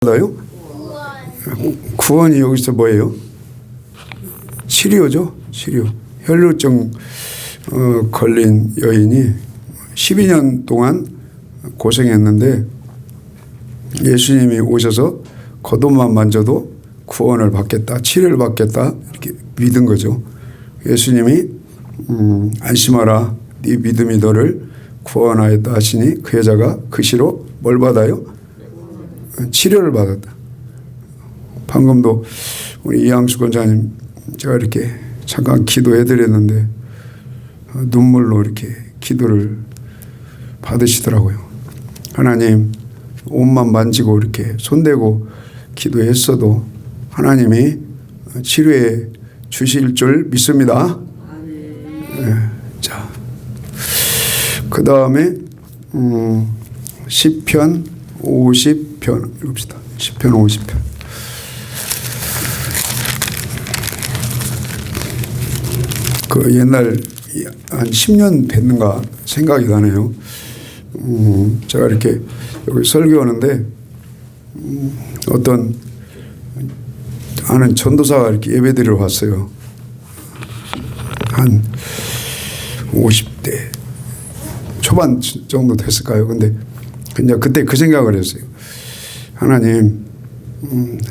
받아요? 구원이 여기서 뭐예요? 치료죠. 치료. 혈루증 걸린 여인이 12년 동안 고생했는데 예수님이 오셔서 겉옷만 만져도 구원을 받겠다, 치료를 받겠다 이렇게 믿은 거죠. 예수님이 안심하라, 네 믿음이 너를 구원하였다 하시니 그 여자가 그 시로 뭘 받아요? 치료를 받았다. 방금도 우리 이양수 권사님 제가 이렇게 잠깐 기도해 드렸는데 눈물로 이렇게 기도를 받으시더라고요. 하나님, 옷만 만지고 이렇게 손대고 기도했어도 하나님이 치료해 주실 줄 믿습니다. 네. 자, 그 다음에 시편 50편 읽읍시다. 시편 50편. 그 옛날 한 10년 됐는가 생각이 나네요. 제가 이렇게 여기 설교하는데 어떤 아는 전도사가 이렇게 예배드리러 왔어요. 한 50대 초반 정도 됐을까요? 근데 그냥 그때 그 생각을 했어요. 하나님,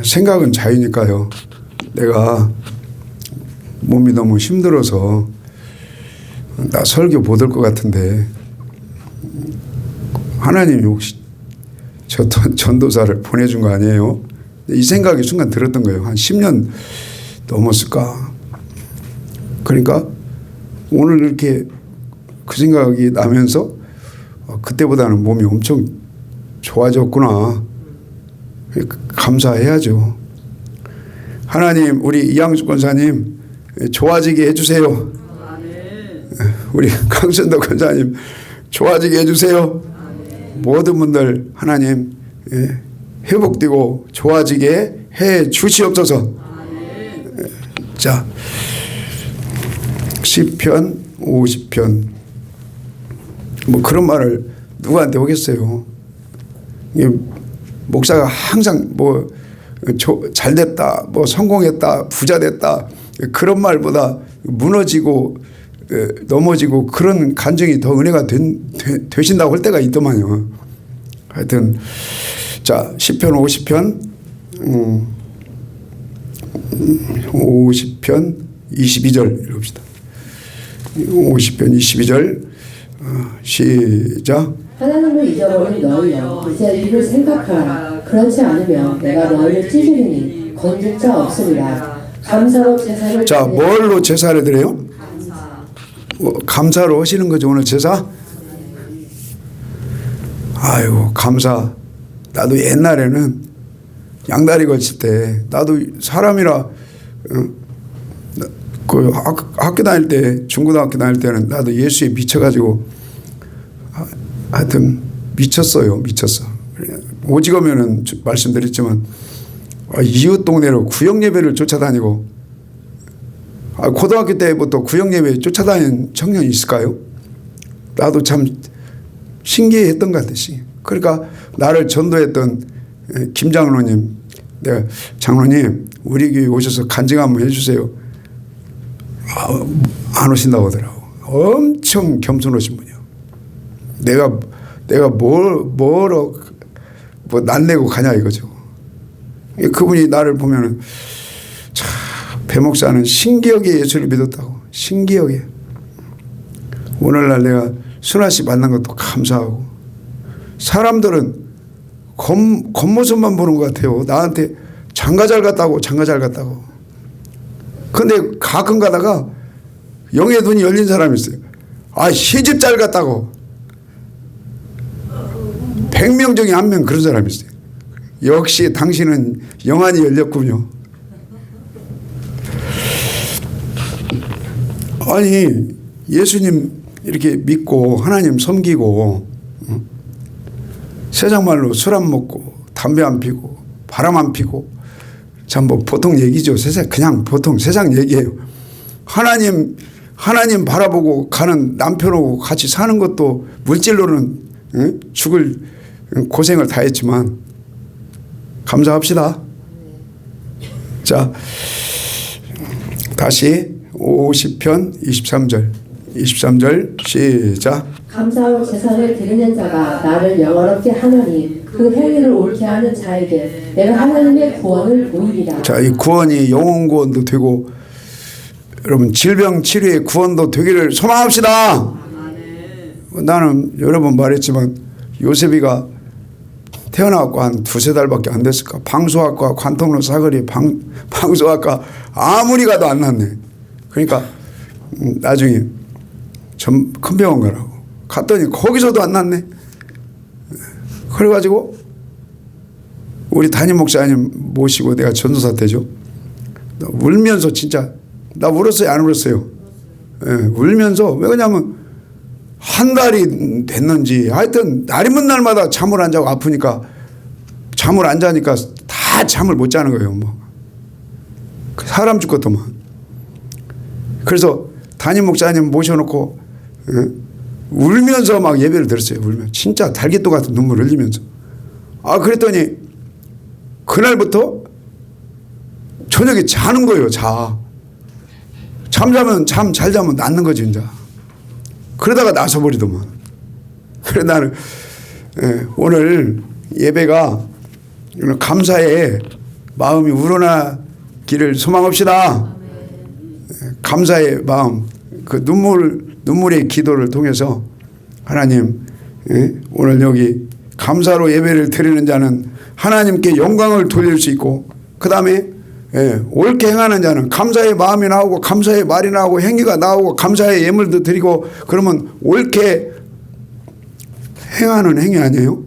생각은 자유니까요. 내가 몸이 너무 힘들어서 나 설교 못 할 것 같은데 하나님이 혹시 저 전도사를 보내준 거 아니에요? 이 생각이 순간 들었던 거예요. 한 10년 넘었을까? 그러니까 오늘 이렇게 그 생각이 나면서 그때보다는 몸이 엄청 좋아졌구나. 감사해야죠. 하나님, 우리 이양수 권사님 좋아지게 해주세요. 우리 강선덕 권사님 좋아지게 해주세요. 모든 분들 하나님 회복되고 좋아지게 해 주시옵소서. 자, 시편 50편 뭐 그런 말을 누구한테 오겠어요. 목사가 항상 뭐 잘됐다, 뭐 성공했다, 부자 됐다 그런 말보다 무너지고 넘어지고 그런 감정이 더 은혜가 되신다고 할 때가 있더만요. 하여튼 자, 시편 50편 50편 22절 읽읍시다. 50편 22절 시작. 하나님을 잊어버린 너희여, 이제 이를 생각하라. 그렇지 않으면 내가 너희를 찢으리니 건질 자 없으리라. 감사로 제사를. 자, 뭘로 제사를 드려요? 감사로 하시는 거죠, 오늘 제사? 아이고, 감사. 나도 옛날에는 양다리 걸칠 때 나도 사람이라 그 학교 다닐 때, 중고등학교 다닐 때는 나도 예수에 미쳐가지고 하여튼 미쳤어요. 미쳤어. 오직하면은 말씀드렸지만 이웃 동네로 구역 예배를 쫓아다니고 고등학교 때부터 구역 예배 쫓아다니는 청년이 있을까요? 나도 참 신기했던 것 같았지. 그러니까 나를 전도했던 김 장로님, 내가 장로님 우리 교회 오셔서 간증 한번 해주세요. 안 오신다고 하더라고. 엄청 겸손하신 분이요. 내가 뭐로 뭐 낯내고 가냐 이거죠. 그분이 나를 보면은 참 배 목사는 신기하게 예수를 믿었다고. 신기하게. 오늘날 내가 순아 씨 만난 것도 감사하고. 사람들은 겉모습만 보는 것 같아요. 나한테 장가 잘 갔다고, 장가 잘 갔다고. 근데 가끔 가다가 영의 눈이 열린 사람이 있어요. 시집 잘 갔다고. 100명 중에 1명 그런 사람이 있어요. 역시 당신은 영안이 열렸군요. 아니, 예수님 이렇게 믿고 하나님 섬기고 세상 말로 술 안 먹고 담배 안 피고 바람 안 피고 참 뭐 보통 얘기죠. 그냥 보통 세상 얘기예요. 하나님 바라보고 가는 남편하고 같이 사는 것도 물질로는 죽을 고생을 다 했지만 감사합시다. 자, 다시 50편 23절 시작. 감사하고 제사를 드리는 자가 나를 영원롭게 하나니 그 행위를 옳게 하는 자에게 내가 하나님의 구원을 보이리라. 자, 이 구원이 영혼 구원도 되고 여러분 질병 치료의 구원도 되기를 소망합시다. 나는 여러 번 말했지만 요셉이가 태어나고 한 두세 달밖에 안 됐을까. 방수학과 관통로 사거리 방수학과 아무리 가도 안 났네. 그러니까 나중에 좀 큰 병원 가라고 갔더니 거기서도 안 났네. 그래가지고 우리 담임 목사님 모시고 내가 전도사 때죠. 울면서 진짜 나 울었어요 안 울었어요? 예, 울면서 왜 그러냐면 한 달이 됐는지 하여튼 날이면 날마다 잠을 안 자고 아프니까 잠을 안 자니까 다 잠을 못 자는 거예요. 뭐 사람 죽겠더만. 그래서 담임 목사님 모셔놓고 울면서 막 예배를 드렸어요. 울면 진짜 달깃도 같은 눈물 흘리면서. 아 그랬더니 그날부터 저녁에 자는 거예요. 잠자면 잠 잘 자면 낫는 거지 이제. 그러다가 나서버리더만. 그래 나는 오늘 예배가 감사의 마음이 우러나기를 소망합시다. 감사의 마음, 그 눈물의 기도를 통해서 하나님 오늘 여기 감사로 예배를 드리는 자는 하나님께 영광을 돌릴 수 있고 그 다음에 옳게 행하는 자는 감사의 마음이 나오고 감사의 말이 나오고 행위가 나오고 감사의 예물도 드리고 그러면 옳게 행하는 행위 아니에요?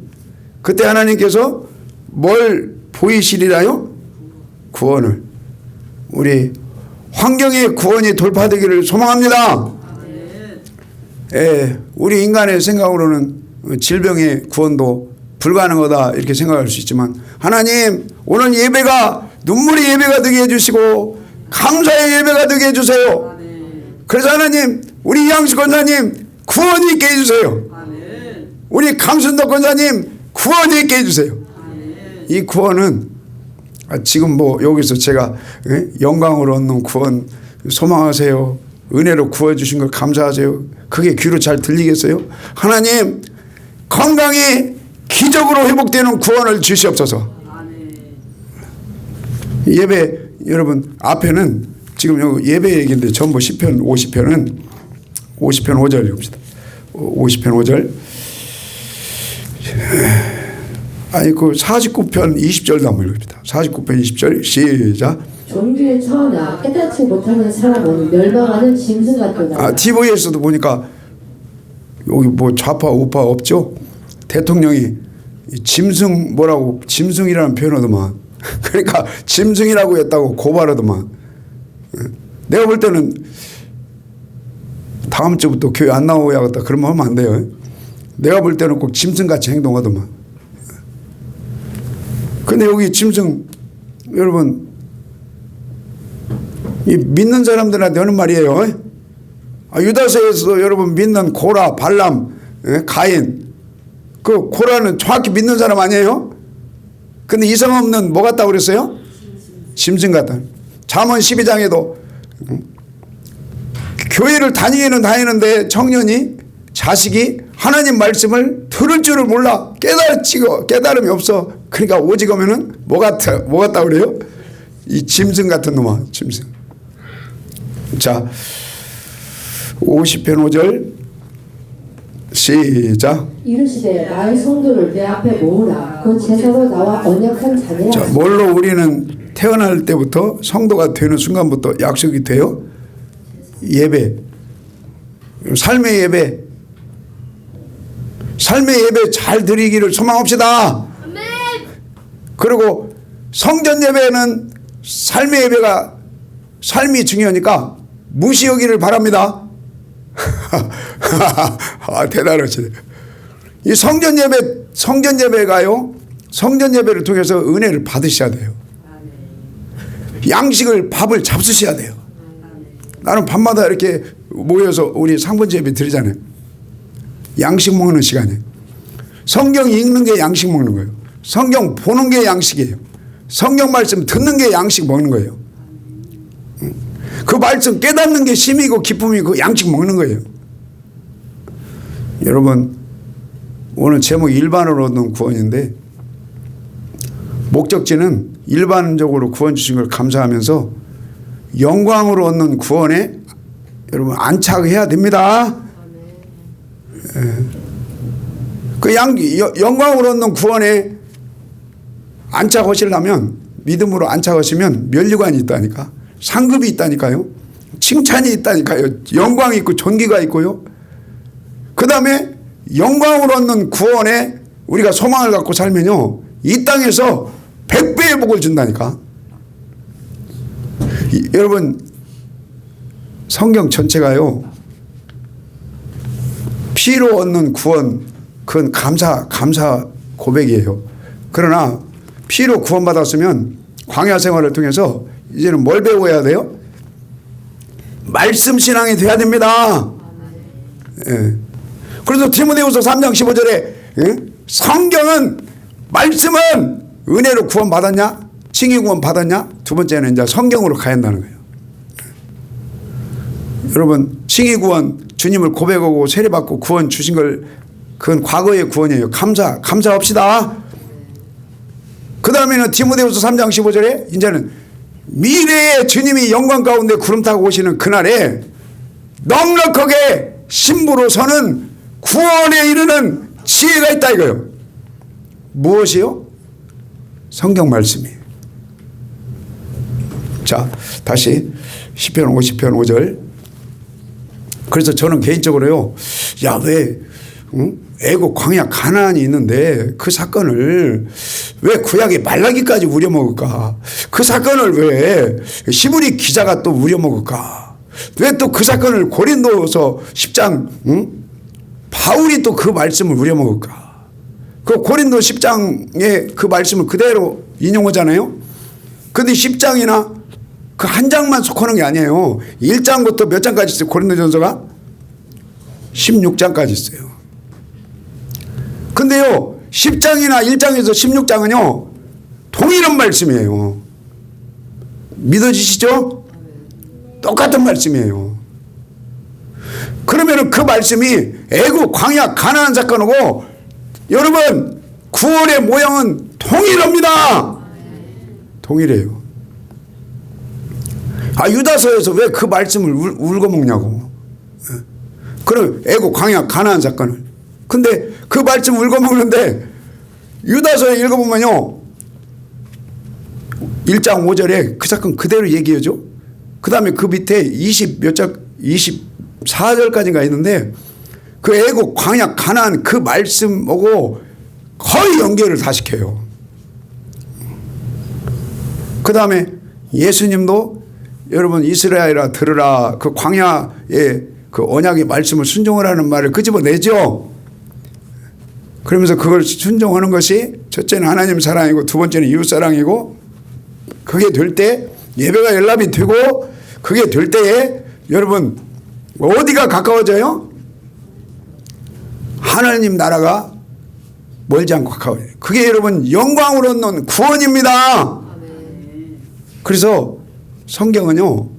그때 하나님께서 뭘 보이시리라요? 구원을. 우리 환경의 구원이 돌파되기를 소망합니다. 우리 인간의 생각으로는 질병의 구원도 불가능하다 이렇게 생각할 수 있지만 하나님 오늘 예배가 눈물의 예배가 되게 해주시고 감사의 예배가 되게 해주세요. 그래서 하나님 우리 이양식 권사님 구원이 있게 해주세요. 우리 강순덕 권사님 구원이 있게 해주세요. 이 구원은 지금 뭐 여기서 제가 영광으로 얻는 구원 소망하세요. 은혜로 구해주신 걸 감사하세요. 그게 귀로 잘 들리겠어요? 하나님 건강이 기적으로 회복되는 구원을 주시옵소서. 예배 여러분 앞에는 지금 여기 예배 얘기인데 전부 10편 50편은 50편 5절 읽읍시다. 50편 5절 아니 그 49편 20절도 한번 읽읍시다. 49편 20절 시작. 종교에 처하나 깨닫지 못하는 사람은 멸망하는 짐승 같도다. TV에서도 보니까 여기 뭐 좌파 우파 없죠. 대통령이 짐승 뭐라고 짐승이라는 표현하더만. 그러니까 짐승이라고 했다고 고발하더만. 내가 볼 때는 다음 주부터 교회 안 나오야겠다 그러면 하면 안 돼요. 내가 볼 때는 꼭 짐승같이 행동하더만. 근데 여기 짐승 여러분 이 믿는 사람들한테 하는 말이에요. 유다서에서 여러분 믿는 고라 발람 가인 그 고라는 정확히 믿는 사람 아니에요? 근데 이성 없는 뭐 같다고 그랬어요? 짐승 같다. 잠언 12장에도 교회를 다니기는 다니는데 청년이 자식이 하나님 말씀을 들을 줄을 몰라. 깨달음이 없어. 그러니까 오직 오면은 뭐 같다 그래요? 이 짐승 같은 놈아 짐승. 자 50편 5절 시작. 이르시되 나의 성도를 내 앞에 모으라. 그 제사로 나와 언약한 자니라. 자, 뭘로 우리는 태어날 때부터 성도가 되는 순간부터 약속이 돼요? 예배. 삶의 예배. 삶의 예배 잘 드리기를 소망합시다. 그리고 성전 예배는 삶의 예배가 삶이 중요하니까 무시 여기를 바랍니다. 대단하시네. 이 성전 예배가요. 성전 예배를 통해서 은혜를 받으셔야 돼요. 양식을 밥을 잡수셔야 돼요. 나는 밤마다 이렇게 모여서 우리 상번제 예배 드리잖아요. 양식 먹는 시간이에요. 성경 읽는 게 양식 먹는 거예요. 성경 보는 게 양식이에요. 성경 말씀 듣는 게 양식 먹는 거예요. 그 말씀 깨닫는 게 심이고 기쁨이고 양식 먹는 거예요. 여러분, 오늘 제목 일반으로 얻는 구원인데, 목적지는 일반적으로 구원 주신 걸 감사하면서 영광으로 얻는 구원에 여러분 안착해야 됩니다. 그 영광으로 얻는 구원에 안착하시려면, 믿음으로 안착하시면 면류관이 있다니까, 상급이 있다니까요, 칭찬이 있다니까요, 영광이 있고 존귀가 있고요. 그 다음에 영광으로 얻는 구원에 우리가 소망을 갖고 살면요, 이 땅에서 100배의 복을 준다니까. 여러분, 성경 전체가요, 피로 얻는 구원, 그건 감사 고백이에요. 그러나 피로 구원받았으면 광야 생활을 통해서 이제는 뭘 배워야 돼요? 말씀 신앙이 돼야 됩니다. 예. 그래서 디모데후서 3장 15절에 예? 성경은, 말씀은 은혜로 구원받았냐? 칭의 구원 받았냐? 두 번째는 이제 성경으로 가야 한다는 거예요. 여러분, 칭의 구원, 주님을 고백하고 세례받고 구원 주신 걸, 그건 과거의 구원이에요. 감사합시다. 그 다음에는 디모데후서 3장 15절에 이제는 미래의 주님이 영광 가운데 구름 타고 오시는 그날에 넉넉하게 신부로서는 구원에 이르는 지혜가 있다 이거예요. 무엇이요? 성경 말씀이에요. 자, 다시 시편 50편 5절. 그래서 저는 개인적으로요, 야, 왜 애국 광야 가나안이 있는데 그 사건을 왜 구약의 말라기까지 우려먹을까? 그 사건을 왜 히브리 기자가 또 우려먹을까? 왜 또 그 사건을 고린도서 10장 바울이 또 그 말씀을 우려먹을까? 그 고린도 10장의 그 말씀을 그대로 인용하잖아요. 근데 10장이나 그 한 장만 속하는 게 아니에요. 1장부터 몇 장까지 있어요? 고린도전서가 16장까지 있어요. 근데요, 10장이나 1장에서 16장은요, 동일한 말씀이에요. 믿어지시죠? 똑같은 말씀이에요. 그러면 그 말씀이 애국 광야 가나안 사건이고, 여러분, 구원의 모양은 동일합니다. 동일해요. 아, 유다서에서 왜 그 말씀을 울고 먹냐고. 그럼 애국 광야 가나안 사건을. 근데 그 말씀 울고 먹는데 유다서에 읽어보면요, 1장 5절에 그 사건 그대로 얘기해줘. 그 다음에 그 밑에 24절까지가 있는데 그 애국 광야 가나안 그 말씀하고 거의 연결을 다 시켜요. 그 다음에 예수님도 여러분 이스라엘아 들으라, 그 광야의 그 언약의 말씀을 순종하라는 말을 끄집어내죠. 그러면서 그걸 순종하는 것이 첫째는 하나님 사랑이고 두 번째는 이웃 사랑이고, 그게 될 때 예배가 연락이 되고, 그게 될 때에 여러분 어디가 가까워져요? 하나님 나라가 멀지 않고 가까워요. 그게 여러분 영광으로 얻는 구원입니다. 그래서 성경은요,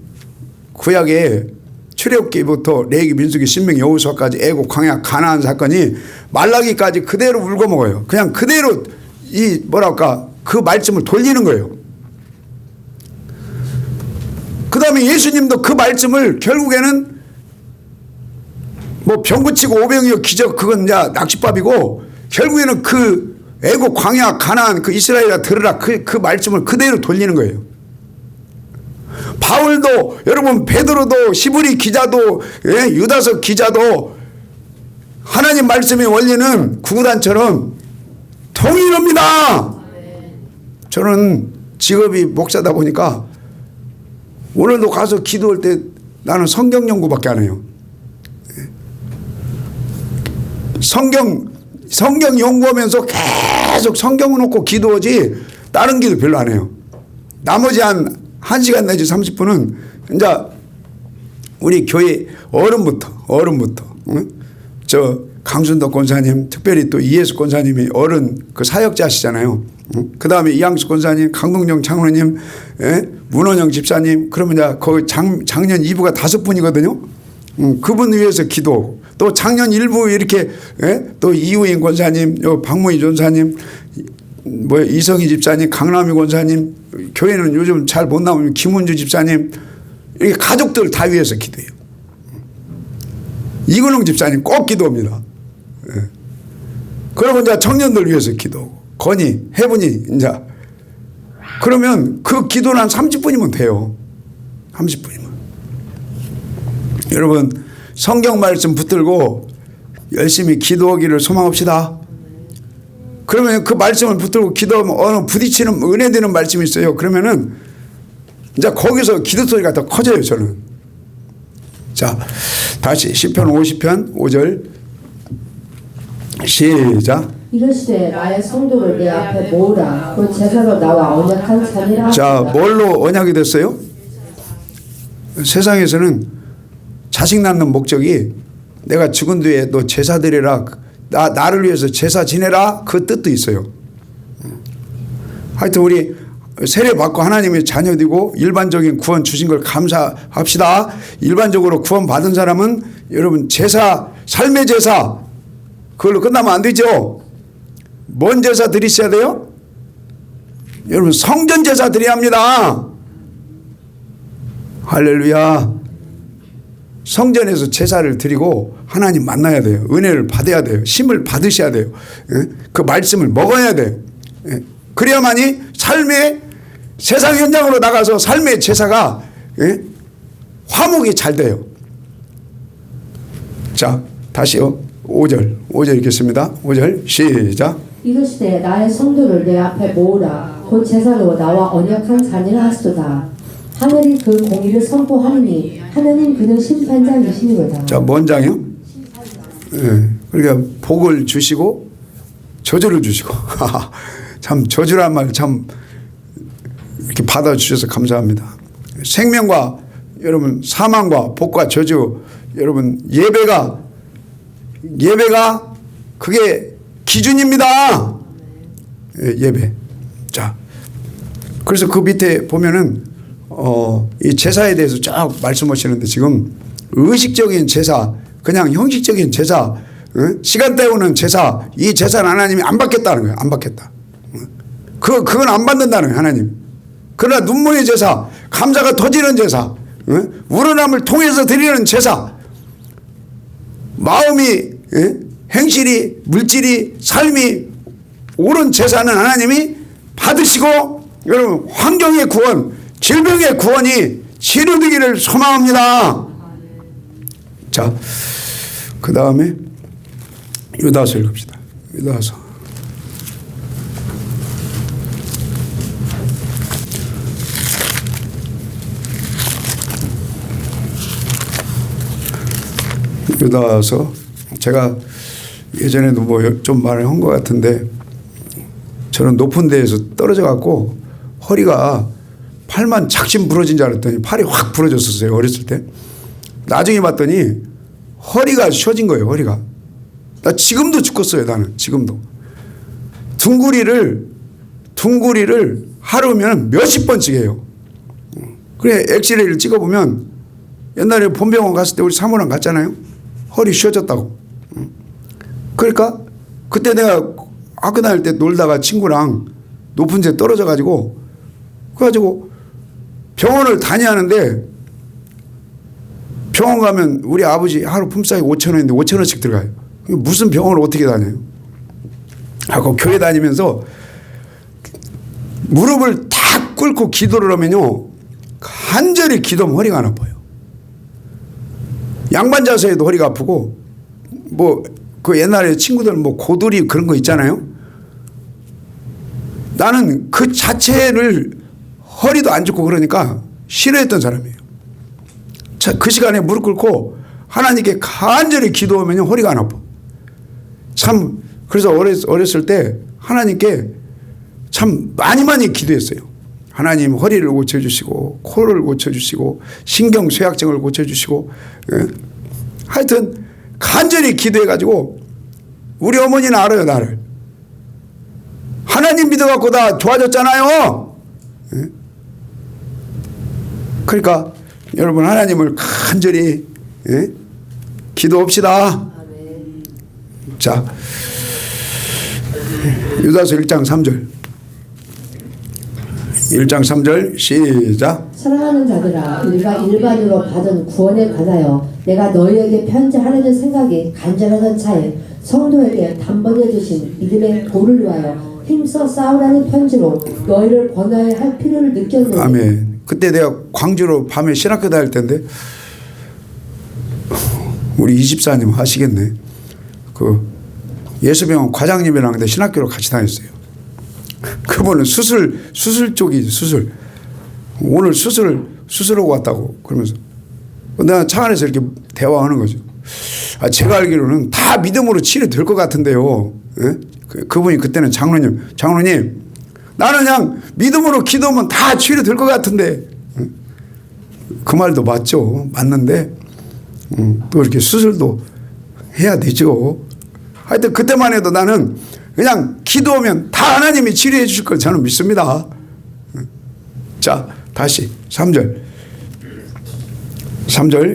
구약에 출애굽기부터 레위기, 민수기, 신명기, 여호수아까지 애국 광야 가나안 사건이 말라기까지 그대로 울고 먹어요. 그냥 그대로 이 뭐랄까 그 말씀을 돌리는 거예요. 그 다음에 예수님도 그 말씀을 결국에는 뭐 병고치고 오병이어 기적, 그건 이제 낚시밥이고, 결국에는 그 애국 광야 가나안 그 이스라엘아 들으라 그 말씀을 그대로 돌리는 거예요. 바울도, 여러분 베드로도, 히브리 기자도, 유다서 기자도 하나님 말씀의 원리는 구구단처럼 통일합니다. 저는 직업이 목사다 보니까 오늘도 가서 기도할 때 나는 성경 연구밖에 안 해요. 성경 연구하면서 계속 성경 놓고 기도하지 다른 기도 별로 안 해요. 나머지 한 1시간 내지 30분은 이제 우리 교회 어른부터 응? 저 강순덕 권사님, 특별히 또 이예수 권사님이 어른 그 사역자시잖아요. 그 다음에 이양수 권사님, 강동정 장로님, 문원영 집사님, 그러면 이제 거의 작년 2부가 5분이거든요. 그분 위해서 기도. 또 작년 1부 이렇게 또 이우인 권사님, 박무희 전사님, 뭐 이성희 집사님, 강남희 권사님, 교회는 요즘 잘 못 나오면 김은주 집사님, 이렇게 가족들 다 위해서 기도해요. 이근홍 집사님 꼭 기도합니다. 그러고 이제 청년들 위해서 기도하고, 건희, 해분이 이제 그러면 그 기도는 한 30분이면 돼요. 30분이면. 여러분 성경 말씀 붙들고 열심히 기도하기를 소망합시다. 그러면 그 말씀을 붙들고 기도하면 어느 부딪히는 은혜 되는 말씀이 있어요. 그러면은 이제 거기서 기도 소리가 더 커져요. 저는. 자, 다시 시편 50편 5절 시작. 이르시되 나의 성도를 내 앞에 모으라. 곧 제사로 나와 언약한 자니라. 자, 뭘로 언약이 됐어요? 세상에서는 자식 낳는 목적이 내가 죽은 뒤에 너 제사 드리라, 나를 위해서 제사 지내라, 그 뜻도 있어요. 하여튼 우리 세례 받고 하나님의 자녀되고 일반적인 구원 주신 걸 감사합시다. 일반적으로 구원 받은 사람은 여러분 제사, 삶의 제사 그걸로 끝나면 안 되죠. 뭔 제사 드리셔야 돼요? 여러분 성전 제사 드려야 합니다. 할렐루야. 성전에서 제사를 드리고 하나님 만나야 돼요. 은혜를 받아야 돼요. 힘을 받으셔야 돼요. 그 말씀을 먹어야 돼요. 그래야만이 삶의 세상 현장으로 나가서 삶의 제사가 화목이 잘 돼요. 자, 다시요. 5절 읽겠습니다. 5절 시작. 이르시되 나의 성도를 내 앞에 모으라. 곧 제사로 나와 언약한 자니라 하시도다. 하늘이 그 공의를 선포하리니 하나님 그는 심판장이시니로다. 자, 뭔 장이요? 그러니까 복을 주시고 저주를 주시고 참 저주란 말 참 이렇게 받아주셔서 감사합니다. 생명과 여러분 사망과 복과 저주, 여러분 예배가 그게 기준입니다. 예배. 자, 그래서 그 밑에 보면은 이 제사에 대해서 쫙 말씀하시는데 지금 의식적인 제사, 그냥 형식적인 제사, 시간 때우는 제사, 이 제사는 하나님이 안 받겠다는 거예요. 안 받겠다. 그건 안 받는다는 거예요. 하나님. 그러나 눈물의 제사, 감사가 터지는 제사, 우러남을 통해서 드리는 제사, 마음이, 행실이, 물질이, 삶이 옳은 제사는 하나님이 받으시고 여러분 환경의 구원, 질병의 구원이 치료되기를 소망합니다. 자, 그 다음에 유다서 읽읍시다. 유다서. 유다서 제가 예전에도 뭐 좀 말을 한 것 같은데 저는 높은 데에서 떨어져 갖고 허리가 팔만 착신 부러진 줄 알았더니 팔이 확 부러졌었어요. 어렸을 때. 나중에 봤더니 허리가 쉬어진 거예요. 허리가. 나 지금도 죽겠어요. 나는 지금도. 둥구리를 하루면 몇십 번씩 해요. 그래 엑스레이를 찍어보면 옛날에 본병원 갔을 때 우리 사모랑 갔잖아요. 허리 쉬어졌다고. 그러니까 그때 내가 학교 다닐 때 놀다가 친구랑 높은 데 떨어져 가지고 그래가지고 병원을 다녀야하는데 병원 가면 우리 아버지 하루 품삯이 5,000원인데 5,000원씩 들어가요. 무슨 병원을 어떻게 다녀요? 하고 교회 다니면서 무릎을 탁 꿇고 기도를 하면요 간절히 기도하면 허리가 안 아파요. 양반 자세에도 허리가 아프고 뭐 그 옛날에 친구들 뭐 고두리 그런 거 있잖아요. 나는 그 자체를 허리도 안 좋고 그러니까 싫어했던 사람이에요. 자, 그 시간에 무릎 꿇고 하나님께 간절히 기도하면 허리가 안 아파. 참 그래서 어렸을 때 하나님께 참 많이 기도했어요. 하나님 허리를 고쳐주시고 코를 고쳐주시고 신경쇠약증을 고쳐주시고 하여튼 간절히 기도해가지고 우리 어머니는 알아요, 나를. 하나님 믿어갖고 다 좋아졌잖아요. 예? 그러니까 여러분 하나님을 간절히 기도합시다. 자, 유다서 1장 3절. 1장 3절 시작. 사랑하는 자들아, 우리가 일반으로 받은 구원에 관하여 내가 너희에게 편지하려는 생각이 간절하던 차에 성도에게 단번에 주신 믿음의 도를 위하여 힘써 싸우라는 편지로 너희를 권하여 할 필요를 느꼈노니. 아멘. 그때 내가 광주로 밤에 신학교 다닐 때인데 우리 이집사님 하시겠네. 그 예수병원 과장님이랑 근데 신학교로 같이 다녔어요. 그분은 수술 쪽이지, 수술. 오늘 수술하고 왔다고 그러면서 내가 차 안에서 이렇게 대화하는 거죠. 아, 제가 알기로는 다 믿음으로 치료될 것 같은데요. 예? 그분이 그때는 장로님 나는 그냥 믿음으로 기도하면 다 치료될 것 같은데. 그 말도 맞죠. 맞는데 또 이렇게 수술도 해야 되죠. 하여튼 그때만 해도 나는 그냥 기도하면 다 하나님이 치료해 주실 걸 저는 믿습니다. 자, 다시 3절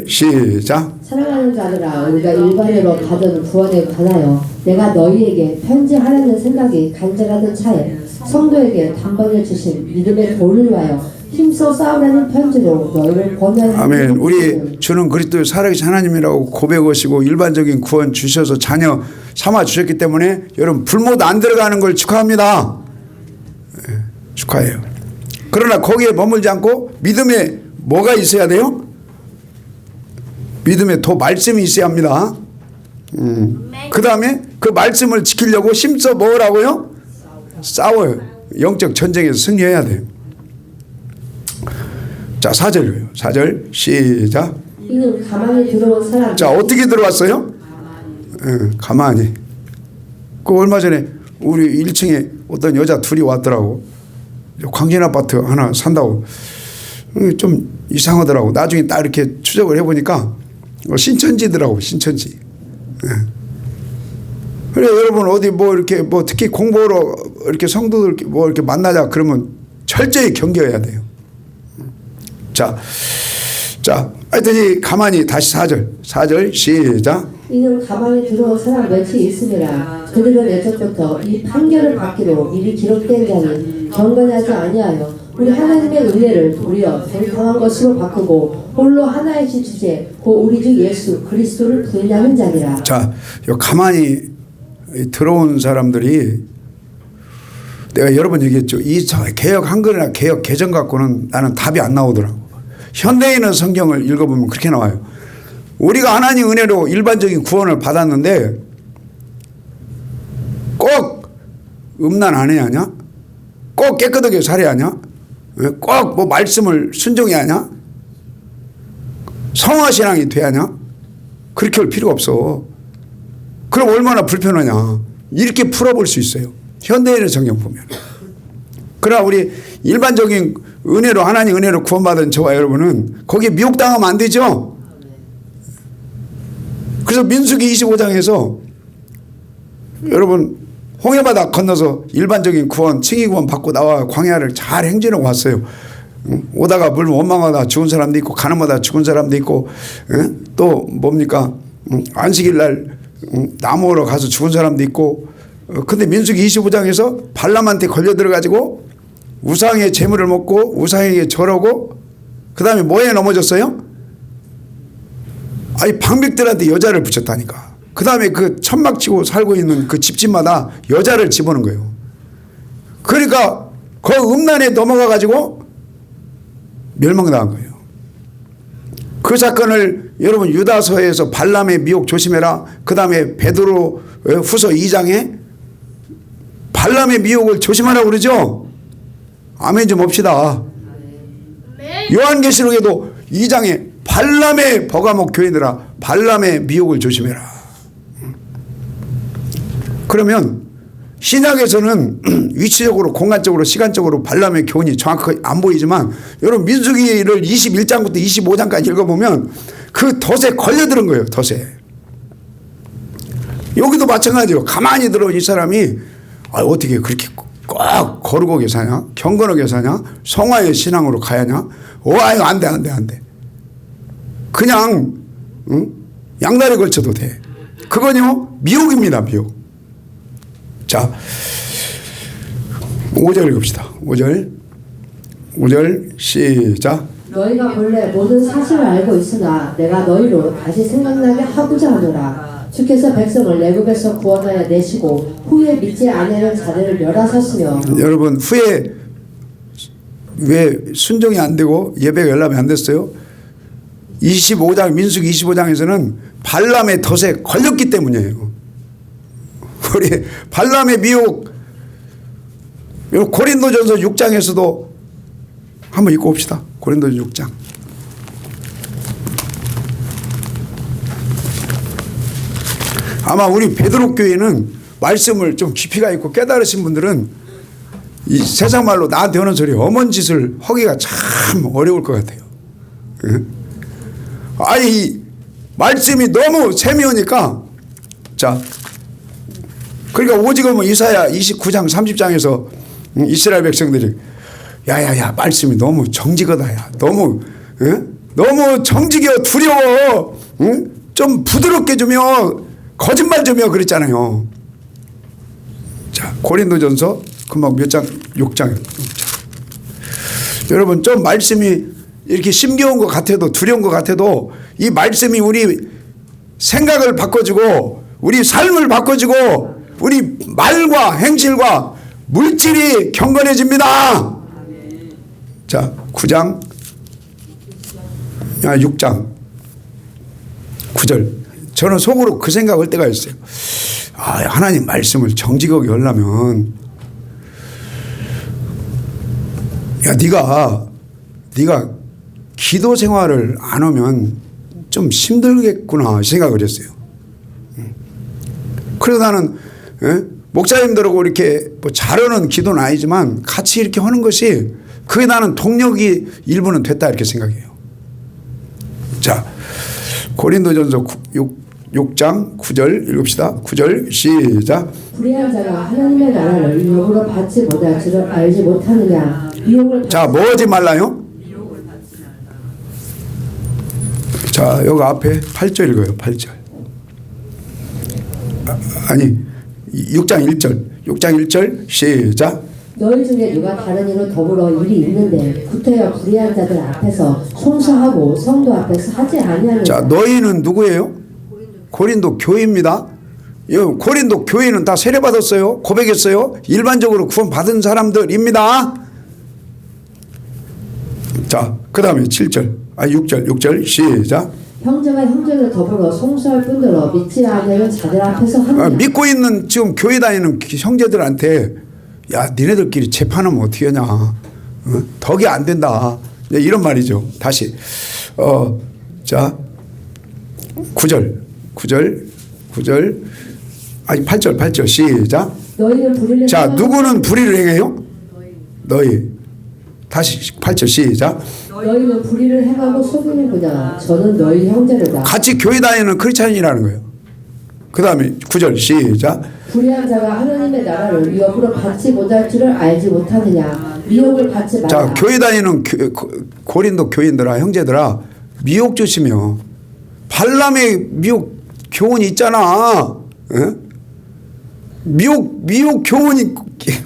시작. 사랑하는 자들아, 우리가 일반으로 받은 구원에 관하여 내가 너희에게 편지하려는 생각이 간절하던 차에 성도에게 단번에 주신 믿음의 도를 위하여 힘써 싸우라는 편지로 너희를 권하여. 아멘. 우리 주는 그리스도의 살아계신 하나님이라고 고백하시고 일반적인 구원 주셔서 자녀 삼아 주셨기 때문에 여러분 불못 안 들어가는 걸 축하합니다. 네, 축하해요. 그러나 거기에 머물지 않고 믿음에 뭐가 있어야 돼요? 믿음에 더 말씀이 있어야 합니다. 그 다음에 그 말씀을 지키려고 힘써 뭐라고요? 싸워요. 영적 전쟁에서 승리해야 돼요. 자, 4절이에요. 4절 시작. 이는 가만히 들어온 사람. 자, 어떻게 들어왔어요? 가만히. 그 얼마 전에 우리 1층에 어떤 여자 둘이 왔더라고. 광진 아파트 하나 산다고. 좀 이상하더라고. 나중에 딱 이렇게 추적을 해보니까 신천지더라고. 신천지. 그래 여러분 어디 뭐 이렇게 뭐 특히 공부하러 이렇게 성도들 뭐 이렇게 만나자 그러면 철저히 경계해야 돼요. 자, 하여튼 이 가만히 다시 4절 시작. 이는 가만히 들어온 사람 몇이 있음이라. 그들은 예전부터 이 판결을 받기로 미리 기록된 자는 경건하지 아니하여 우리 하나님의 은혜를 도리어 뱅탕한 것으로 바꾸고 홀로 하나이신 주제 곧 우리 주 예수 그리스도를 부인하는 자니라. 자, 요 가만히 들어온 사람들이 내가 여러 번 얘기했죠. 이 개혁 한글이나 개혁 개정 갖고는 나는 답이 안 나오더라고. 현대인은 성경을 읽어보면 그렇게 나와요. 우리가 하나님 은혜로 일반적인 구원을 받았는데 꼭 음란 안 해야 하냐? 꼭 깨끗하게 살아야 하냐? 꼭 뭐 말씀을 순종해야 하냐? 성화신앙이 돼야 하냐? 그렇게 할 필요가 없어. 그럼 얼마나 불편하냐? 이렇게 풀어볼 수 있어요. 현대인의 성경 보면. 그러나 우리 일반적인 은혜로 하나님 은혜로 구원받은 저와 여러분은 거기에 미혹당하면 안 되죠. 그래서 민수기 25장에서 여러분 홍해바다 건너서 일반적인 구원 칭의구원 받고 나와 광야를 잘 행진하고 왔어요. 오다가 물 원망하다 죽은 사람도 있고 가늠하다 죽은 사람도 있고 또 뭡니까 안식일 날 나무로 가서 죽은 사람도 있고. 근데 민수기 25장에서 발람한테 걸려 들어가지고 우상의 재물을 먹고 우상에게 절하고 그 다음에 뭐에 넘어졌어요? 아니 방백들한테 여자를 붙였다니까. 그 다음에 그 천막치고 살고 있는 그 집집마다 여자를 집어넣은 거예요. 그러니까 그 음란에 넘어가 가지고 멸망당한 거예요. 그 사건을 여러분 유다서에서 발람의 미혹 조심해라. 그 다음에 베드로 후서 2장에 발람의 미혹을 조심하라고 그러죠. 아멘 좀 봅시다. 요한계시록에도 2장에 발람의 버가목 교회들아 발람의 미혹을 조심해라. 그러면 신약에서는 위치적으로 공간적으로 시간적으로 발람의 교훈이 정확하게 안 보이지만 여러분 민수기를 21장부터 25장까지 읽어보면 그 덫에 걸려드는 거예요. 덫에. 여기도 마찬가지요. 가만히 들어온 이 사람이 어떻게 그렇게 꼭 거룩하게 사냐? 경건하게 사냐? 성화의 신앙으로 가야냐? 아유 안 돼. 그냥 양다리 걸쳐도 돼. 그건요 미혹입니다. 미혹. 자 5절 읽읍시다. 5절 시작. 너희가 본래 모든 사실을 알고 있으나 내가 너희로 다시 생각나게 하고자 하노라. 주께서 백성을 애굽에서 구원하여 내시고 후에 믿지 아니하는 자들을 멸하셨으며. 여러분 후에 왜 순종이 안 되고 예배가 열람이 안 됐어요? 25장 민수기 25장에서는 발람의 덫에 걸렸기 때문이에요. 우리 발람의 미혹 고린도전서 6장에서도 한번 읽고 봅시다. 고린도전서 6장. 아마 우리 베드로 교회는 말씀을 좀 깊이가 있고 깨달으신 분들은 이 세상 말로 나한테 하는 소리 엄한 짓을 하기가 참 어려울 것 같아요. 아니 이 말씀이 너무 세미하니까 자 그러니까 오직은 뭐 이사야 29장 30장에서 이스라엘 백성들이 야야야 말씀이 너무 정직하다야 너무 정직해 두려워 좀 부드럽게 주며 거짓말 좀요 그랬잖아요. 자 고린도전서 금방 몇 장 6장. 여러분 좀 말씀이 이렇게 심겨운 것 같아도 두려운 것 같아도 이 말씀이 우리 생각을 바꿔주고 우리 삶을 바꿔주고 우리 말과 행실과 물질이 경건해집니다. 자 9장 6장 9절. 저는 속으로 그 생각할 때가 있어요. 하나님 말씀을 정직하게 하려면 네가 기도 생활을 안 하면 좀 힘들겠구나 생각을 했어요. 그래서 나는 목사님들하고 이렇게 뭐 잘하는 기도는 아니지만 같이 이렇게 하는 것이 그게 나는 동력이 일부는 됐다 이렇게 생각해요. 자 고린도전서 6장 9절 읽읍시다. 9절 시작. 불의한 자가 하나님의 나라를 유혹으로 받지 못할 줄을 알지 못하느냐. 자 뭐 하지 말라요? 자 여기 앞에 8절 읽어요. 8절. 아니 6장 1절 6장 1절 시작. 너희 중에 누가 다른 이로 더불어 일이 있는데 구태여 불의한 자들 앞에서 송사하고 성도 앞에서 하지 아니하느냐. 자 너희는 누구예요? 고린도 교회입니다. 고린도 교회는 다 세례받았어요. 고백했어요. 일반적으로 구원 받은 사람들입니다. 자 그 다음에 7절 6절 시작. 형제가 형제를 더불어 송사할 뿐더러 믿지 아니하는 자들 앞에서 하느냐. 믿고 있는 지금 교회 다니는 형제들한테 야 니네들끼리 재판하면 어떻게 하냐. 덕이 안 된다. 이런 말이죠. 다시 자 9절 아니 8절 시작. 너희는 불의를 자 누구는 불의를 행해요? 너희. 다시 8절 시작. 너희는 불의를 행하고 속이는구나. 저는 너희 형제로다. 같이 교회 다니는 크리스찬이라는 거예요. 그 다음에 9절 시작. 불의한 자가 하나님의 나라를 위협으로 받지 못할 줄을 알지 못하느냐. 미혹을 받지 말라. 자 교회 다니는 고린도 교인들아 형제들아 미혹 조심해요. 발람의 미혹 교훈이 있잖아. 미혹 교훈이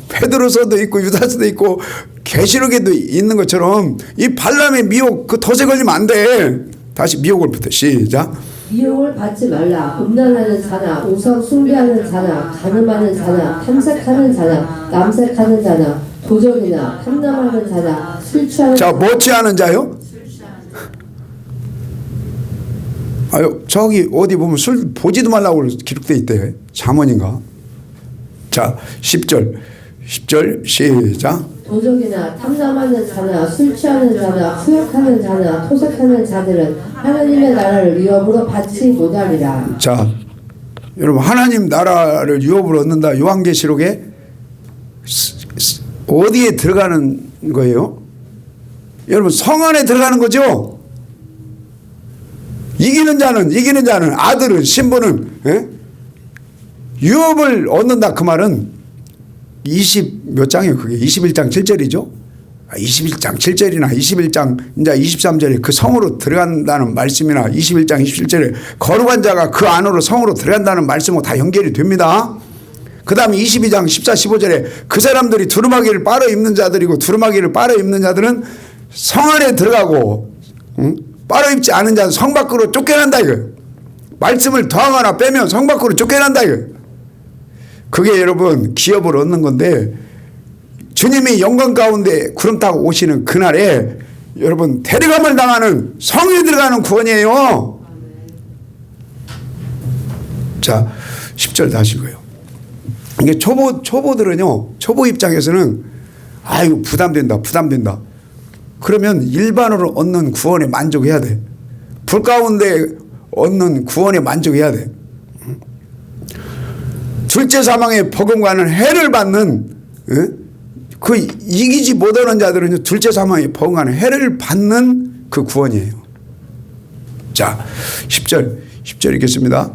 베드로서도 있고 유다서도 있고 계시록에도 있는 것처럼 이 발람의 미혹 그 덫에 걸리면 안 돼. 다시 미혹을부터 시작. 미혹을 받지 말라. 음란하는 자나 우상 숭배하는 자나 간음하는 자나 탐색하는 자나 남색하는 자나 도적이나 탐남하는 자나 술 취하는 자 못취하는 자요? 아유 저기 어디 보면 술 보지도 말라고 기록돼 있대. 잠언인가? 자 10절 시작. 도적이나 탐남하는 자나 술 취하는 자나 후욕하는 자나 토색하는 자들은 하나님의 나라를 위협으로 받지 못하리라. 자 여러분 하나님 나라를 유업으로 얻는다. 요한계시록에 어디에 들어가는 거예요? 여러분 성 안에 들어가는 거죠. 이기는 자는 아들은 신부는 유업을 얻는다 그 말은 20 몇 장이에요. 그게 21장 7절이죠. 21장 7절이나 21장 이제 23절에 그 성으로 들어간다는 말씀이나 21장 27절에 거룩한 자가 그 안으로 성으로 들어간다는 말씀하고 다 연결이 됩니다. 그 다음에 22장 14, 15절에 그 사람들이 두루마기를 빨아 입는 자들이고 두루마기를 빨아 입는 자들은 성 안에 들어가고 빨아 입지 않은 자는 성 밖으로 쫓겨난다 이거예요. 말씀을 더하거나 빼면 성 밖으로 쫓겨난다 이거예요. 그게 여러분 기업을 얻는 건데 주님이 영광 가운데 구름 타고 오시는 그날에 여러분 데려감을 당하는 성에 들어가는 구원이에요. 자 10절 다시 고요. 이게 초보들은요, 초보 입장에서는 아이고 부담된다. 그러면 일반으로 얻는 구원에 만족해야 돼. 불 가운데 얻는 구원에 만족해야 돼. 둘째 사망의 버금가는 해를 받는 그 이기지 못하는 자들은 둘째 사망의 버금가는 해를 받는 그 구원이에요. 자 10절 읽겠습니다.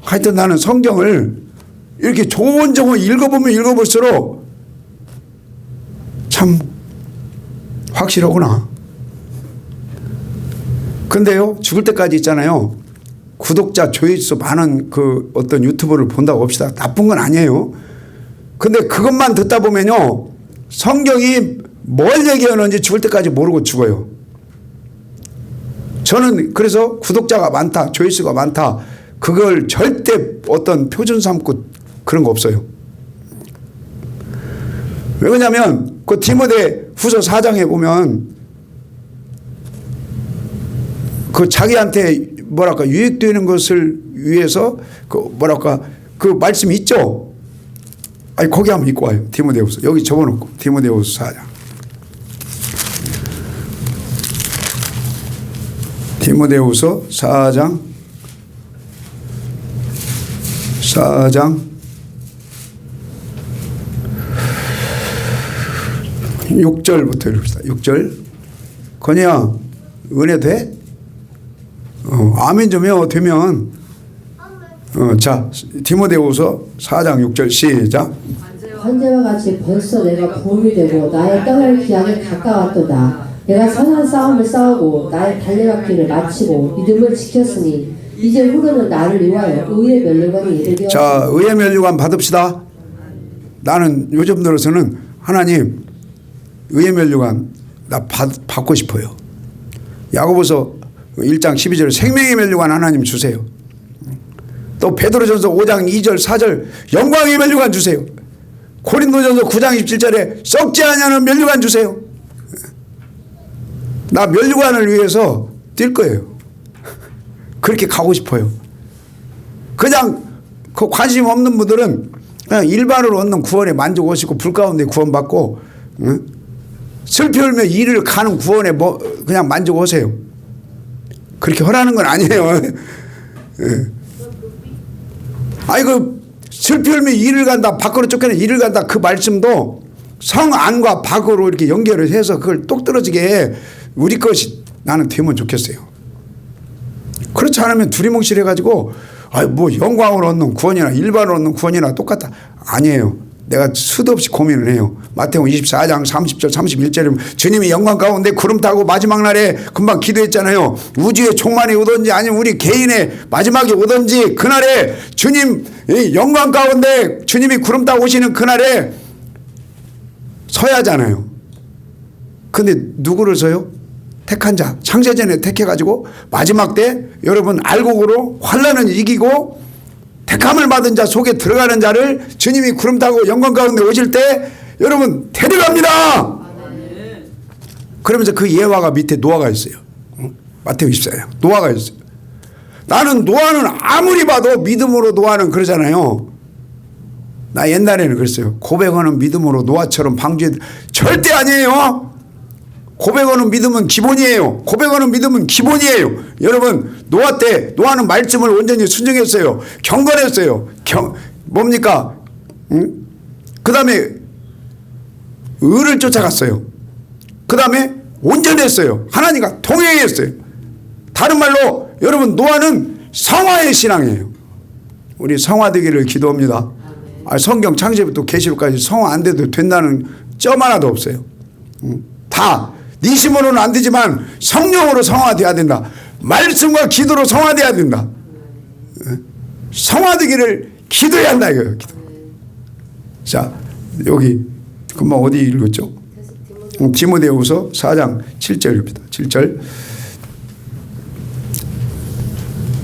하여튼 나는 성경을 이렇게 조곤조곤 읽어보면 읽어볼수록 참 확실하구나. 근데요 죽을 때까지 있잖아요. 구독자 조회수 많은 그 어떤 유튜브를 본다고 봅시다. 나쁜 건 아니에요. 근데 그것만 듣다 보면요 성경이 뭘 얘기하는지 죽을 때까지 모르고 죽어요. 저는 그래서 구독자가 많다, 조회수가 많다, 그걸 절대 어떤 표준 삼고 그런 거 없어요. 왜냐하면 그 디모데 후서 4장에 보면 그 자기한테 뭐랄까 유익되는 것을 위해서 그 뭐랄까 그 말씀이 있죠. 아니 거기 한번 읽고 와요. 디모데후서 여기 적어놓고 디모데후서 4장. 디모데후서 4장 6절부터 읽읍시다. 6절. 건이야 은혜 돼? 아멘 좀 해요. 되면. 자 디모데후서 4장 6절 시작. 현재와 같이 벌써 내가 봄이 되고 나의 떠날 기한이 가까웠도다. 내가 선한 싸움을 싸우고 나의 달려갔기를 마치고 믿음을 지켰으니 이제 후로는 나를 위하여 의의 면류관이 이르려. 자 의의 면류관 받읍시다. 나는 요즘 들어서는 하나님 의의 면류관 나 받고 싶어요. 야고보서 1장 12절 생명의 면류관 하나님 주세요. 또 베드로전서 5장 2절 4절 영광의 면류관 주세요. 고린도전서 9장 27절에 썩지 아니하는 면류관 주세요. 나 면류관을 위해서 뛸 거예요. 그렇게 가고 싶어요. 그냥 그 관심 없는 분들은 그냥 일반으로 얻는 구원에 만족하시고 불 가운데 구원받고 슬피 울며 이를 가는 구원에 뭐 그냥 만족하세요. 그렇게 하라는 건 아니에요. 아니 그 슬피 울며 이를 간다 밖으로 쫓겨나 이를 간다 그 말씀도 성 안과 밖으로 이렇게 연결을 해서 그걸 똑 떨어지게 우리 것이 나는 되면 좋겠어요. 그렇지 않으면 두리뭉실 해가지고 뭐 영광을 얻는 구원이나 일반으로 얻는 구원이나 똑같다. 아니에요. 내가 수도 없이 고민을 해요. 마태복음 24장 30절 31절에 주님이 영광 가운데 구름 타고 마지막 날에 금방 기도했잖아요. 우주의 총만이 오든지 아니면 우리 개인의 마지막에 오든지 그날에 주님 영광 가운데 주님이 구름 타고 오시는 그날에 서야 하잖아요. 근데 누구를 서요? 택한 자 창세전에 택해가지고 마지막 때 여러분 알곡으로 환난을 이기고 택함을 받은 자 속에 들어가는 자를 주님이 구름 타고 영광 가운데 오실 때 여러분 데려갑니다. 그러면서 그 예화가 밑에 노아가 있어요. 마태복음 24장 노아가 있어요. 나는 노아는 아무리 봐도 믿음으로 노아는 그러잖아요. 나 옛날에는 그랬어요. 고백하는 믿음으로 노아처럼 방주해 절대 아니에요. 고백하는 믿음은 기본이에요. 고백하는 믿음은 기본이에요. 여러분 노아 때 노아는 말씀을 온전히 순종했어요. 경건했어요. 뭡니까? 그 다음에 의를 쫓아갔어요. 그 다음에 온전했어요. 하나님과 동행했어요. 다른 말로 여러분 노아는 성화의 신앙이에요. 우리 성화되기를 기도합니다. 성경 창세부터 계시록까지 성화 안 돼도 된다는 점 하나도 없어요. 다 네 힘으로는 안 되지만 성령으로 성화돼야 된다. 말씀과 기도로 성화돼야 된다. 성화되기를 기도해야 한다 이거예요. 기도. 자, 여기 금방 어디 읽었죠? 디모데후서 4장 7절입니다. 7절.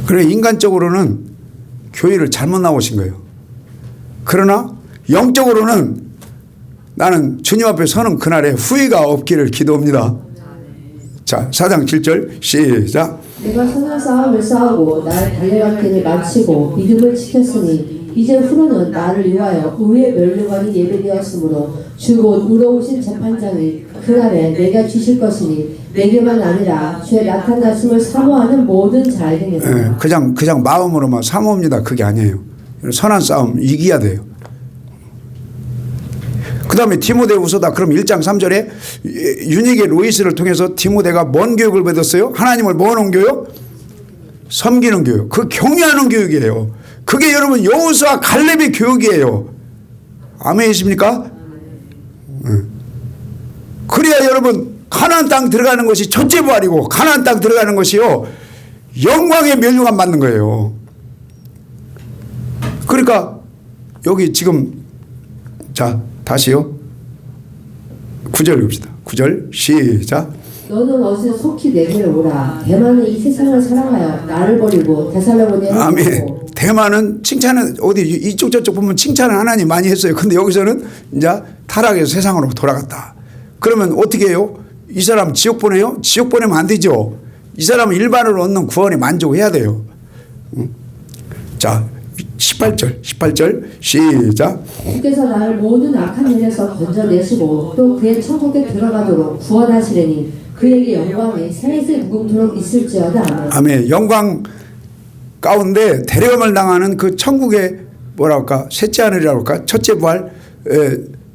그래 인간적으로는 교회를 잘못 나오신 거예요. 그러나 영적으로는 나는 주님 앞에 서는 그날에 후회가 없기를 기도합니다. 자, 4장 7절 시작. 내가 선한 싸움을 싸우고 나의 달려갈 길을 마치고 믿음을 지켰으니 이제 후로는 나를 위하여 의의 멸류관이 예배되었으므로 주 곧 의로우신 재판장이 그날에 내가 주실 것이니 내게만 아니라 주의 나타나심을 사모하는 모든 자에게니라. 그냥 마음으로만 사모합니다. 그게 아니에요. 선한 싸움 이겨야 돼요. 그 다음에 디모데후서다. 그럼 1장 3절에 유니게 로이스를 통해서 디모데가 뭔 교육을 받았어요? 하나님을 뭐하는 교육? 섬기는 교육. 그 경외하는 교육이에요. 그게 여러분 여호수아 갈렙의 교육이에요. 아멘이십니까? 그래야 여러분 가나안 땅 들어가는 것이 첫째 부활이고 가나안 땅 들어가는 것이요 영광의 멸류관 받는 거예요. 그러니까 여기 지금 자 다시요 9절 봅시다. 9절 시작. 너는 어디서 속히 내게로 오라. 대만은 이 세상을 사랑하여 나를 버리고 데살로니가에 아멘. 대만은 칭찬은 어디 이쪽 저쪽 보면 칭찬을 하나님 많이 했어요. 근데 여기서는 이제 타락해서 세상으로 돌아갔다. 그러면 어떻게 해요? 이 사람 지옥 보내요? 지옥 보내면 안 되죠. 이 사람은 일반으로 얻는 구원에 만족해야 돼요. 자 18절 시작. 주께서 나를 모든 악한 일에서 건져내시고 또 그의 천국에 들어가도록 구원하시려니 그에게 영광이 세세 무궁토록 있을지어다. 아멘. 아멘. 영광 가운데 데려감을 당하는 그 천국의 뭐랄까 셋째 하늘이라고 할까 첫째 부활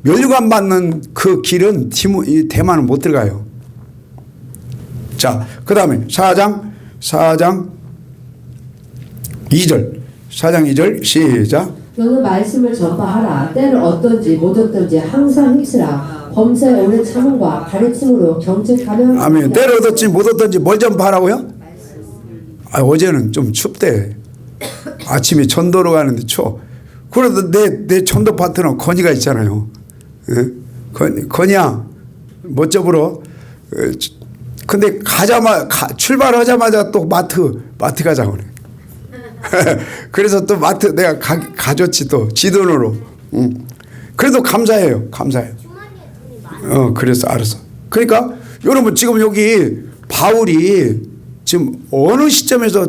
멸류관 받는 그 길은 이 대만은 못 들어가요. 자, 그 다음에 4장 2절 4장 2절 시작. 너는 말씀을 전파하라. 때를 어떤지 못 어떤지 항상 힘쓰라. 범사에 오래 참음과 가르침으로 경책하며. 아멘. 때를 얻었지 못 얻었지 뭘 전파하라고요? 어제는 좀 춥대. 아침에 전도로 가는데 추워. 그래도 내 전도 파트너 건이가 있잖아요. 건이야 멋져 근데 출발하자마자 또 마트 가자고 그래. 그래서 또 마트 내가 가줬지 또 지 돈으로. 그래도 감사해요. 그래서 알았어. 그러니까 여러분 지금 여기 바울이 지금 어느 시점에서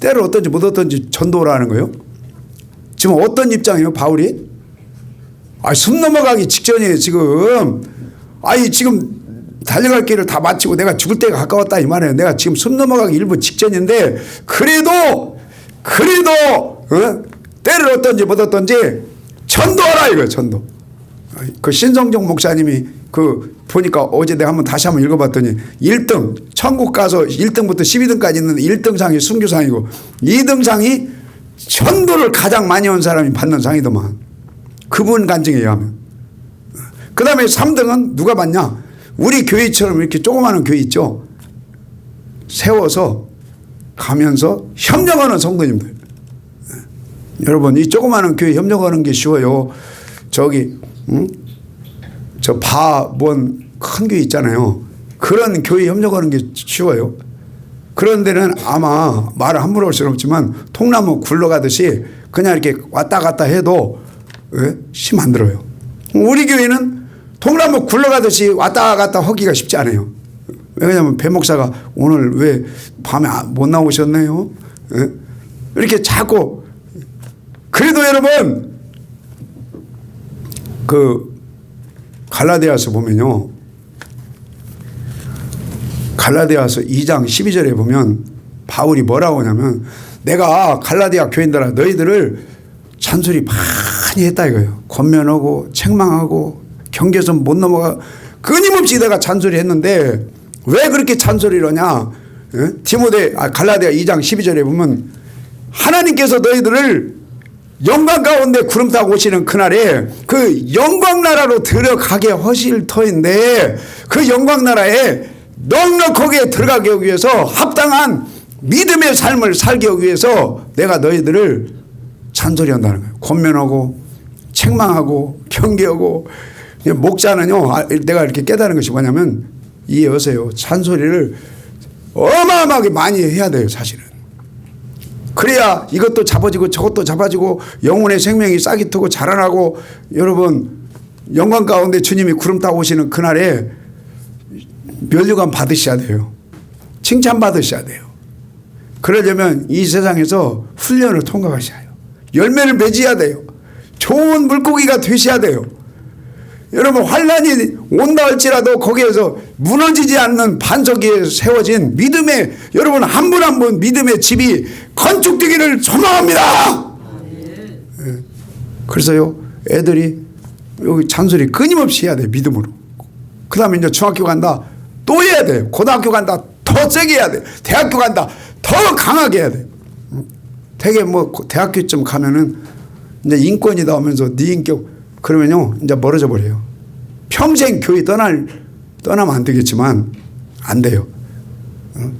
때를 어떤지 못 어떤지 전도를 하는 거예요? 지금 어떤 입장이에요 바울이? 숨 넘어가기 직전이에요 지금. 지금 달려갈 길을 다 마치고 내가 죽을 때가 가까웠다 이 말이에요. 내가 지금 숨 넘어가기 일부 직전인데 그래도 때를 어떤지 못 어떤지 전도하라 이거예요. 전도. 그 신성종 목사님이 보니까 어제 내가 다시 한번 읽어봤더니 1등 천국 가서 1등부터 12등까지 있는데 1등상이 순교상이고 2등상이 전도를 가장 많이 온 사람이 받는 상이더만. 그분 간증에 의하면. 그 다음에 3등은 누가 받냐? 우리 교회처럼 이렇게 조그마한 교회 있죠. 세워서 가면서 협력하는 성도님들. 여러분 이 조그마한 교회 협력하는 게 쉬워요. 저기 저 큰 교회 있잖아요. 그런 교회 협력하는 게 쉬워요. 그런 데는 아마 말을 함부로 할 수는 없지만 통나무 굴러가듯이 그냥 이렇게 왔다 갔다 해도 힘 안 들어요. 우리 교회는 통나무 굴러가듯이 왔다 갔다 하기가 쉽지 않아요. 왜냐하면 배 목사가 오늘 왜 밤에 못 나오셨네요. 이렇게 자꾸. 그래도 여러분 갈라디아서 보면요. 갈라디아서 2장 12절에 보면 바울이 뭐라고 하냐면 내가 갈라디아 교인들아 너희들을 잔소리 많이 했다 이거예요. 권면하고 책망하고 경계선 못 넘어가 끊임없이 내가 잔소리 했는데 왜 그렇게 잔소리를 하냐. 갈라디아 2장 12절에 보면 하나님께서 너희들을 영광 가운데 구름 타고 오시는 그날에 그 영광 나라로 들어가게 하실 터인데 그 영광 나라에 넉넉하게 들어가기 위해서 합당한 믿음의 삶을 살기 위해서 내가 너희들을 잔소리한다는 거예요. 권면하고 책망하고 경계하고. 목자는요, 내가 이렇게 깨달은 것이 뭐냐면 이해하세요. 잔소리를 어마어마하게 많이 해야 돼요, 사실은. 그래야 이것도 잡아지고 저것도 잡아지고 영혼의 생명이 싹이 트고 자라나고, 여러분 영광 가운데 주님이 구름 타고 오시는 그날에 면류관 받으셔야 돼요. 칭찬 받으셔야 돼요. 그러려면 이 세상에서 훈련을 통과하셔야 해요. 열매를 맺어야 돼요. 좋은 물고기가 되셔야 돼요. 여러분 환난이 온다 할지라도 거기에서 무너지지 않는 반석 위에 세워진 믿음의, 여러분 한 분 한 분 믿음의 집이 건축되기를 소망합니다. 예. 그래서요 애들이 여기 잔소리 끊임없이 해야 돼요. 믿음으로. 그 다음에 이제 중학교 간다 또 해야 돼요. 고등학교 간다 더 세게 해야 돼요. 대학교 간다 더 강하게 해야 돼요. 되게 뭐 대학교쯤 가면은 이제 인권이다 하면서 네 인격 그러면요 이제 멀어져 버려요. 평생 교회 떠나면 안 되겠지만 안 돼요.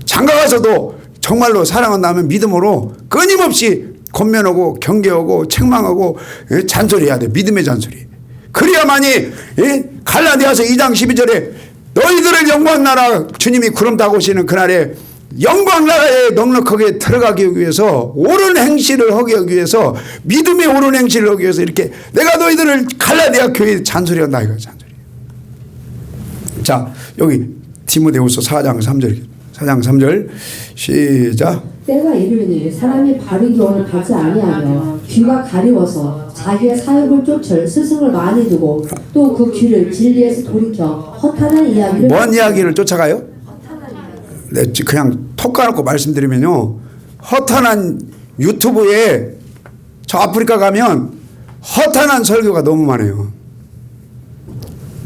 장가 가서도 정말로 사랑한다면 믿음으로 끊임없이 권면하고 경계하고 책망하고 잔소리해야 돼. 믿음의 잔소리. 그래야만이 갈라디아서 2장 12절에 너희들을 영광 나라 주님이 구름 타고 오시는 그날에 영광 나라에 넉넉하게 들어가기 위해서 옳은 행실을 하기 위해서 믿음의 옳은 행실을 하기 위해서 이렇게 내가 너희들을 갈라디아 교회에 잔소리한다 이거 잔소리. 자 여기 디모데후서 4장 3절 4장 3절 시작. 때가 이르니 사람이 바른 교훈을 받지 아니하며 귀가 가리워서 자기의 사욕을 쫓을 스승을 많이 두고 또 그 귀를 진리에서 돌이켜 허탄한 이야기를 뭔 이야기를 쫓아가요? 네, 그냥 톡 까놓고 말씀드리면요 허탄한 유튜브에 저 아프리카 가면 허탄한 설교가 너무 많아요.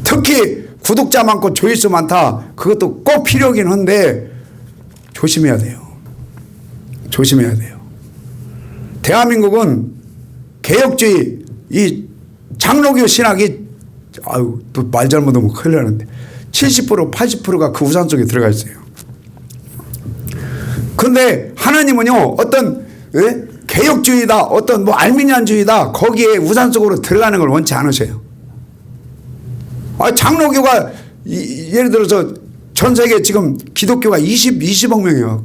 특히 구독자 많고 조회수 많다 그것도 꼭 필요하긴 한데 조심해야 돼요. 조심해야 돼요. 대한민국은 개혁주의 이 장로교 신학이 아유 또 말 잘못하면 큰일 나는데 70% 80%가 그 우산 속에 들어가 있어요. 그런데 하나님은요 어떤 개혁주의다 어떤 뭐 알미니안주의다 거기에 우산 속으로 들어가는 걸 원치 않으세요. 장로교가 예를 들어서 전 세계 지금 기독교가 20억 명이에요.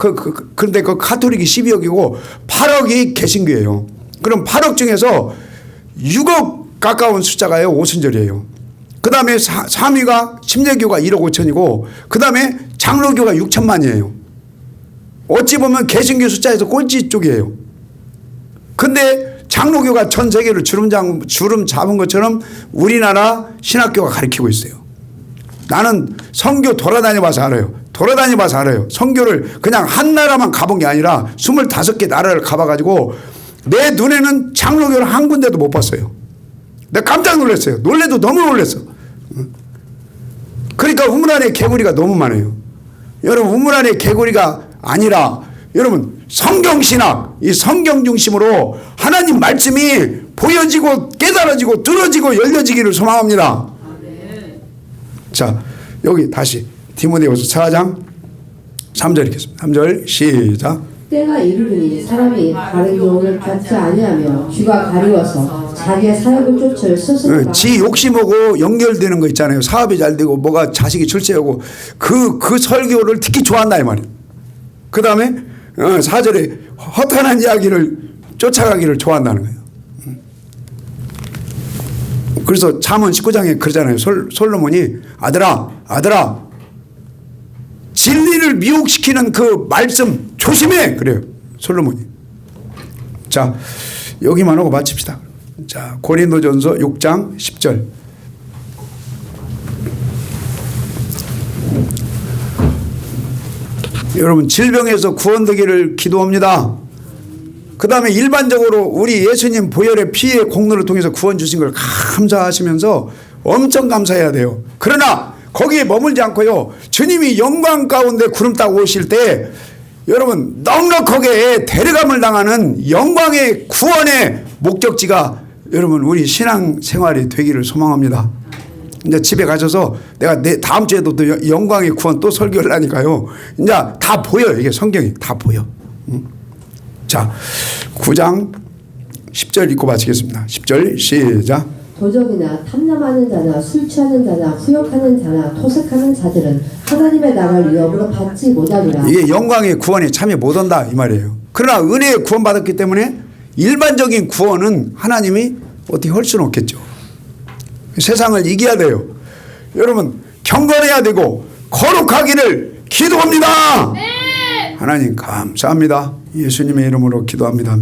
그런데 그 카톨릭이 12억이고 8억이 개신교예요. 그럼 8억 중에서 6억 가까운 숫자가요 오순절이에요. 그 다음에 3위가 침례교가 1억 5천이고 그 다음에 장로교가 6천만이에요. 어찌 보면 개신교 숫자에서 꼴찌 쪽이에요. 근데 장로교가 전 세계를 주름 잡은 것처럼 우리나라 신학교가 가르치고 있어요. 나는 선교 돌아다녀봐서 알아요. 돌아다녀봐서 알아요. 선교를 그냥 한 나라만 가본 게 아니라 25개 나라를 가봐가지고 내 눈에는 장로교를 한 군데도 못 봤어요. 내가 깜짝 놀랐어요. 놀래도 너무 놀랐어. 그러니까 우물 안에 개구리가 너무 많아요. 여러분 우물 안에 개구리가 아니라 여러분 성경신학 이 성경 중심으로 하나님 말씀이 보여지고 깨달아지고 들어지고 열려지기를 소망합니다. 자 여기 다시 디모데후서 4장 3절 읽겠습니다. 3절 시작. 때가 이르니 사람이 바른 교훈을 받지 아니하며 귀가 가리워서 자기의 사욕을 쫓을 스승을 지 욕심하고 연결되는 거 있잖아요. 사업이 잘 되고 뭐가 자식이 출세하고 그 설교를 특히 좋아한다 이 말이에요. 그 다음에 4절에 허탄한 이야기를 쫓아가기를 좋아한다는 거예요. 그래서 잠언 19장에 그러잖아요. 솔로몬이 아들아 진리를 미혹시키는 그 말씀 조심해 그래요. 솔로몬이. 자 여기만 하고 마칩시다. 자 고린도전서 6장 10절. 여러분 질병에서 구원되기를 기도합니다. 그 다음에 일반적으로 우리 예수님 보혈의 피의 공로를 통해서 구원 주신 걸 감사하시면서 엄청 감사해야 돼요. 그러나 거기에 머물지 않고요. 주님이 영광 가운데 구름 타고 오실 때 여러분 넉넉하게 데려감을 당하는 영광의 구원의 목적지가 여러분 우리 신앙생활이 되기를 소망합니다. 이제 집에 가셔서 내가 다음 주에도 또 영광의 구원 또 설교를 하니까요. 이제 다 보여요. 이게 성경이 다 보여. 자, 9장 10절 읽고 마치겠습니다. 10절 시작. 도적이나 탐남하는 자나 술 취하는 자나 후욕하는 자나 토색하는 자들은 하나님의 나라를 위협으로 받지 못하리라. 이게 영광의 구원에 참여 못한다 이 말이에요. 그러나 은혜의 구원 받았기 때문에 일반적인 구원은 하나님이 어떻게 할 수는 없겠죠. 세상을 이겨야 돼요. 여러분 경건해야 되고 거룩하기를 기도합니다. 하나님 감사합니다. 예수님의 이름으로 기도합니다.